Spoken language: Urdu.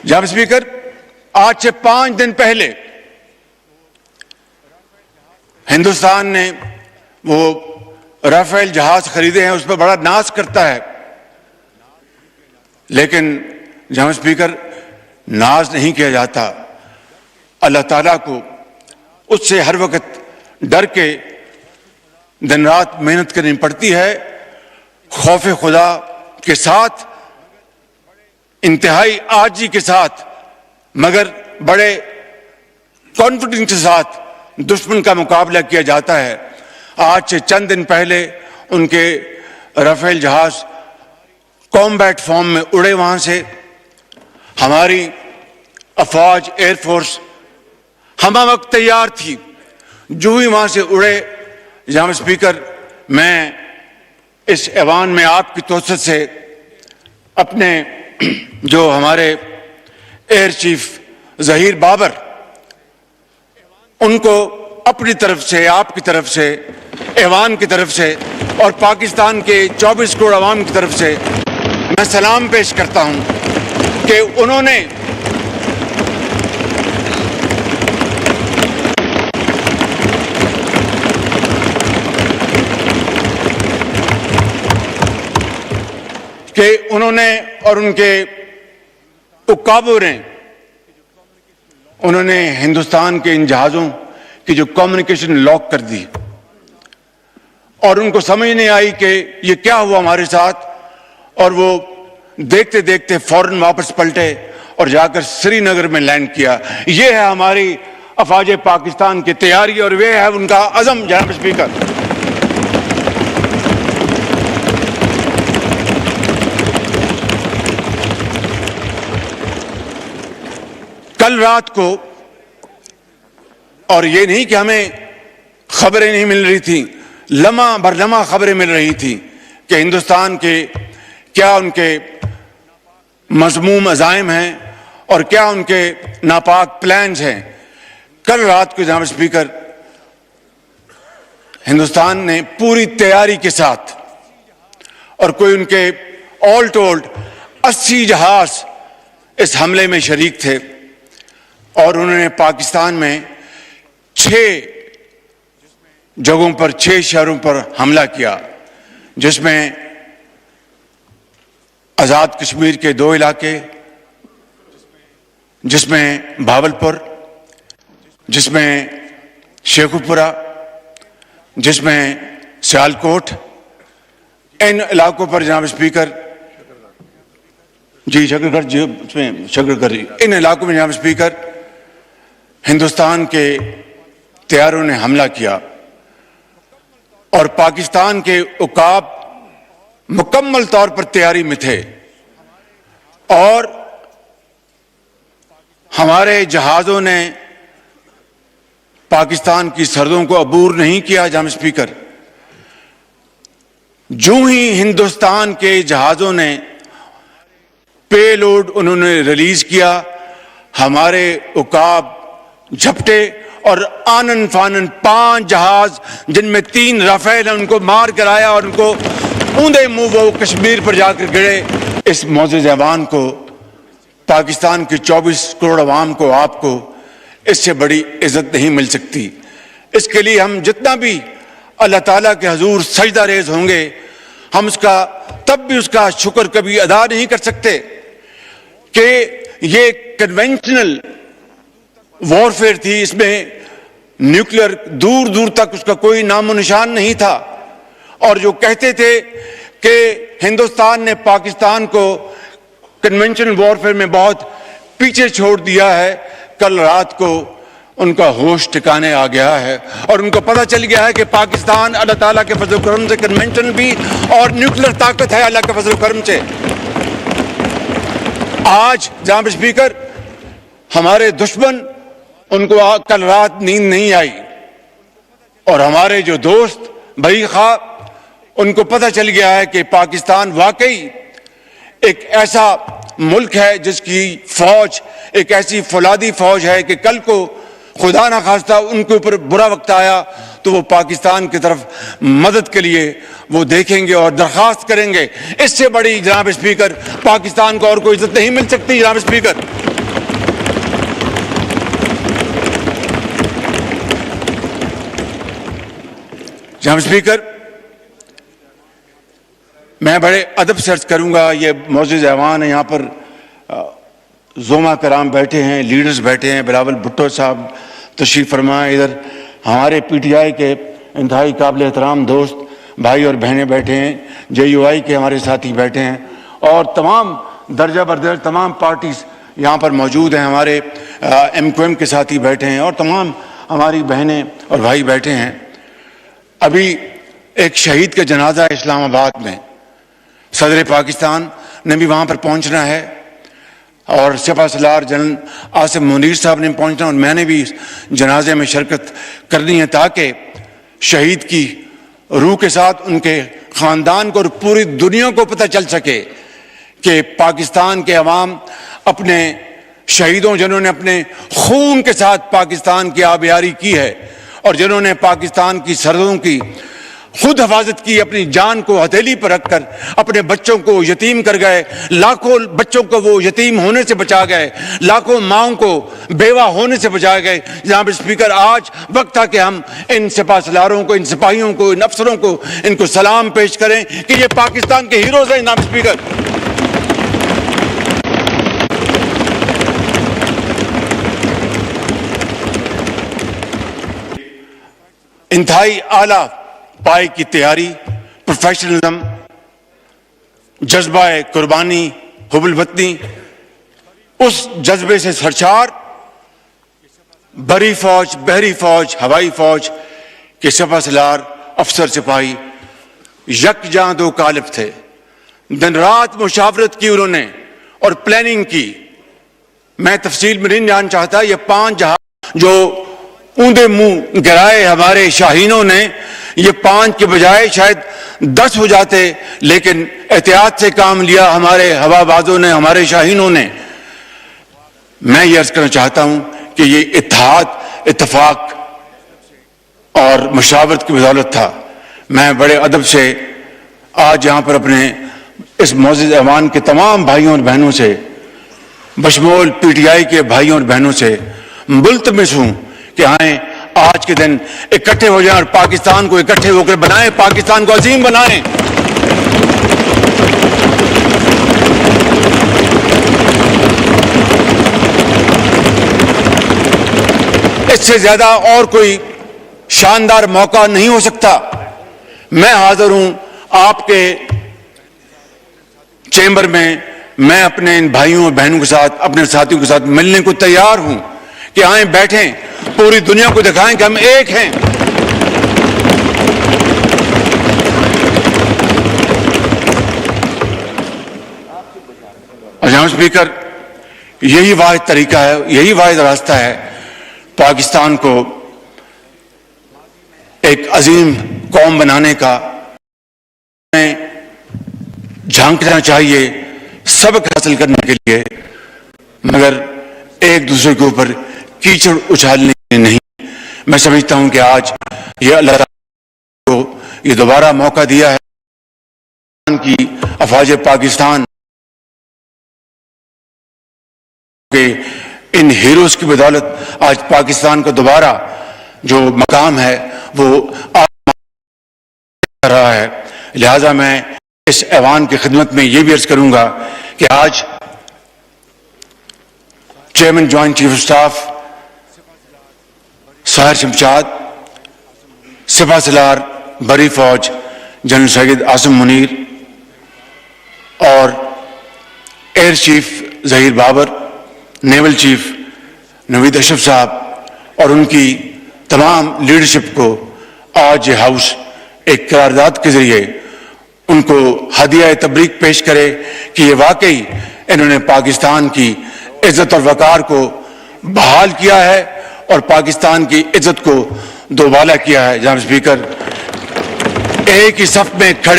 جناب اسپیکر، آج سے 5 دن پہلے ہندوستان نے وہ رافیل جہاز خریدے ہیں، اس پر بڑا ناز کرتا ہے، لیکن جناب اسپیکر ناز نہیں کیا جاتا، اللہ تعالیٰ کو اس سے ہر وقت ڈر کے دن رات محنت کرنی پڑتی ہے، خوف خدا کے ساتھ، انتہائی عاجزی کے ساتھ، مگر بڑے کانفیڈنس کے ساتھ دشمن کا مقابلہ کیا جاتا ہے۔ آج سے چند دن پہلے ان کے رافیل جہاز کامبیٹ فارم میں اڑے، وہاں سے ہماری افواج ایئر فورس ہمہ وقت تیار تھی، جو ہی وہاں سے اڑے جناب اسپیکر، میں اس ایوان میں آپ کی توسط سے اپنے جو ہمارے ایئر چیف ظہیر بابر، ان کو اپنی طرف سے، آپ کی طرف سے، ایوان کی طرف سے اور پاکستان کے 24 کروڑ عوام کی طرف سے میں سلام پیش کرتا ہوں کہ انہوں نے اور ان کے عقابوں نے انہوں نے ہندوستان کے ان جہازوں کی جو کمیونیکیشن لاک کر دی، اور ان کو سمجھ نہیں آئی کہ یہ کیا ہوا ہمارے ساتھ، اور وہ دیکھتے دیکھتے فوراً واپس پلٹے اور جا کر سری نگر میں لینڈ کیا۔ یہ ہے ہماری افواج پاکستان کی تیاری اور یہ ہے ان کا عزم جناب اسپیکر۔ کل رات کو، اور یہ نہیں کہ ہمیں خبریں نہیں مل رہی تھیں، لمحہ بر لمحہ خبریں مل رہی تھیں کہ ہندوستان کے کیا ان کے مذموم عزائم ہیں اور کیا ان کے ناپاک پلانز ہیں۔ کل رات کو جناب اسپیکر ہندوستان نے پوری تیاری کے ساتھ، اور کوئی ان کے آل ٹولڈ 80 جہاز اس حملے میں شریک تھے، اور انہوں نے پاکستان میں 6 جگہوں پر، 6 شہروں پر حملہ کیا، جس میں آزاد کشمیر کے 2 علاقے، جس میں بھاولپور، جس میں شیخوپورہ، جس میں سیالکوٹ۔ ان علاقوں پر جناب اسپیکر ان علاقوں میں جناب اسپیکر ہندوستان کے طیاروں نے حملہ کیا، اور پاکستان کے عقاب مکمل طور پر تیاری میں تھے، اور ہمارے جہازوں نے پاکستان کی سرحدوں کو عبور نہیں کیا جناب اسپیکر۔ جو ہی ہندوستان کے جہازوں نے پے لوڈ انہوں نے ریلیز کیا، ہمارے عقاب جھپٹے اور آنن فانن 5 جہاز، جن میں 3 رافیل ہیں، ان کو مار کر آیا اور ان کو اوندے منہ وہ کشمیر پر جا کر گرے۔ اس معزز ایوان کو، پاکستان کے 24 کروڑ عوام کو، آپ کو اس سے بڑی عزت نہیں مل سکتی۔ اس کے لیے ہم جتنا بھی اللہ تعالیٰ کے حضور سجدہ ریز ہوں گے، ہم اس کا تب بھی اس کا شکر کبھی ادا نہیں کر سکتے کہ یہ کنونشنل وارفیئر تھی، اس میں نیوکلیر دور دور تک اس کا کوئی نام و نشان نہیں تھا، اور جو کہتے تھے کہ ہندوستان نے پاکستان کو کنونشنل وارفیئر میں بہت پیچھے چھوڑ دیا ہے، کل رات کو ان کا ہوش ٹھکانے آ گیا ہے، اور ان کو پتہ چل گیا ہے کہ پاکستان اللہ تعالیٰ کے فضل و کرم سے کنونشن بھی اور نیوکلیر طاقت ہے اللہ کے فضل و کرم سے۔ آج جناب اسپیکر ہمارے دشمن، ان کو کل رات نیند نہیں آئی، اور ہمارے جو دوست بھائی خواہ، ان کو پتہ چل گیا ہے کہ پاکستان واقعی ایک ایسا ملک ہے جس کی فوج ایک ایسی فولادی فوج ہے کہ کل کو خدا نخواستہ ان کے اوپر برا وقت آیا تو وہ پاکستان کی طرف مدد کے لیے وہ دیکھیں گے اور درخواست کریں گے۔ اس سے بڑی جناب اسپیکر پاکستان کو اور کوئی عزت نہیں مل سکتی جناب اسپیکر۔ جناب اسپیکر، میں بڑے ادب سے عرض کروں گا، یہ معزز ایوان ہے، یہاں پر زوما کرام بیٹھے ہیں، لیڈرز بیٹھے ہیں، بلاول بھٹو صاحب تشریف فرمائے، ادھر ہمارے پی ٹی آئی کے انتہائی قابل احترام دوست بھائی اور بہنیں بیٹھے ہیں، جے یو آئی کے ہمارے ساتھی بیٹھے ہیں، اور تمام درجہ بردرجہ تمام پارٹیز یہاں پر موجود ہیں، ہمارے ایم کیو ایم کے ساتھی بیٹھے ہیں، اور تمام ہماری بہنیں اور بھائی بیٹھے ہیں۔ ابھی ایک شہید کا جنازہ ہے اسلام آباد میں، صدر پاکستان نے بھی وہاں پر پہنچنا ہے، اور سپہ سالار جنرل عاصم منیر صاحب نے پہنچنا، اور میں نے بھی اس جنازے میں شرکت کرنی ہے، تاکہ شہید کی روح کے ساتھ ان کے خاندان کو اور پوری دنیا کو پتہ چل سکے کہ پاکستان کے عوام اپنے شہیدوں، جنہوں نے اپنے خون کے ساتھ پاکستان کی آبیاری کی ہے، اور جنہوں نے پاکستان کی سرحدوں کی خود حفاظت کی، اپنی جان کو ہتھیلی پر رکھ کر اپنے بچوں کو یتیم کر گئے، لاکھوں بچوں کو وہ یتیم ہونے سے بچا گئے، لاکھوں ماؤں کو بیوہ ہونے سے بچا گئے۔ جناب اسپیکر، آج وقت تھا کہ ہم ان سپہ سالاروں کو، ان سپاہیوں کو، ان افسروں کو، ان کو سلام پیش کریں کہ یہ پاکستان کے ہیروز ہیں۔ جناب اسپیکر، انتہائی اعلیٰ پائے کی تیاری، پروفیشنلزم، جذبہ قربانی، حب الوطنی، اس جذبے سے سرشار بری فوج، بحری فوج، ہوائی فوج کے سپہ سالار، افسر سپاہی یکجاں دو قالب تھے۔ دن رات مشاورت کی انہوں نے اور پلاننگ کی۔ میں تفصیل میں نہیں جان چاہتا، یہ 5 جہاز جو اوندا منہ گرائے ہمارے شاہینوں نے، یہ 5 کے بجائے شاید 10 ہو جاتے، لیکن احتیاط سے کام لیا ہمارے ہوا بازوں نے، ہمارے شاہینوں نے۔ میں یہ عرض کرنا چاہتا ہوں کہ یہ اتحاد، اتفاق اور مشاورت کی بدولت تھا۔ میں بڑے ادب سے آج یہاں پر اپنے اس معزز ایوان کے تمام بھائیوں اور بہنوں سے، بشمول پی ٹی آئی کے بھائیوں اور بہنوں سے ملتمس ہوں کہ آئیں آج کے دن اکٹھے ہو جائیں اور پاکستان کو اکٹھے ہو کر بنائیں، پاکستان کو عظیم بنائیں۔ اس سے زیادہ اور کوئی شاندار موقع نہیں ہو سکتا۔ میں حاضر ہوں آپ کے چیمبر میں، میں اپنے ان بھائیوں اور بہنوں کے ساتھ، اپنے ساتھیوں کے ساتھ ملنے کو تیار ہوں کہ آئیں، بیٹھیں، پوری دنیا کو دکھائیں کہ ہم ایک ہیں۔ اور جناب اسپیکر، یہی واحد طریقہ ہے، یہی واحد راستہ ہے پاکستان کو ایک عظیم قوم بنانے کا۔ ہمیں جھانکنا چاہیے سبق حاصل کرنے کے لیے، مگر ایک دوسرے کے اوپر کیچڑ اچھالنے کے لیے نہیں۔ میں سمجھتا ہوں کہ آج یہ اللہ تعالیٰ کو یہ دوبارہ موقع دیا ہے کہ افواج پاکستان کے ان ہیروز کی بدولت آج پاکستان کا دوبارہ جو مقام ہے وہ کر رہا ہے۔ لہذا میں اس ایوان کی خدمت میں یہ بھی عرض کروں گا کہ آج chairman joint chief of staff Sahir Shamshad, سپہ سالار بری فوج جنرل سید عاصم منیر، اور air chief Zaheer Babar, naval chief Naveed Ashraf صاحب اور ان کی تمام لیڈرشپ کو آج یہ ہاؤس ایک قرارداد کے ذریعے ان کو ہدیہ تبریک پیش کرے کہ یہ واقعی انہوں نے پاکستان کی عزت اور وقار کو بحال کیا ہے اور پاکستان کی عزت کو دوبالا کیا ہے۔ جناب اسپیکر، ایک ہی صف میں کھڑے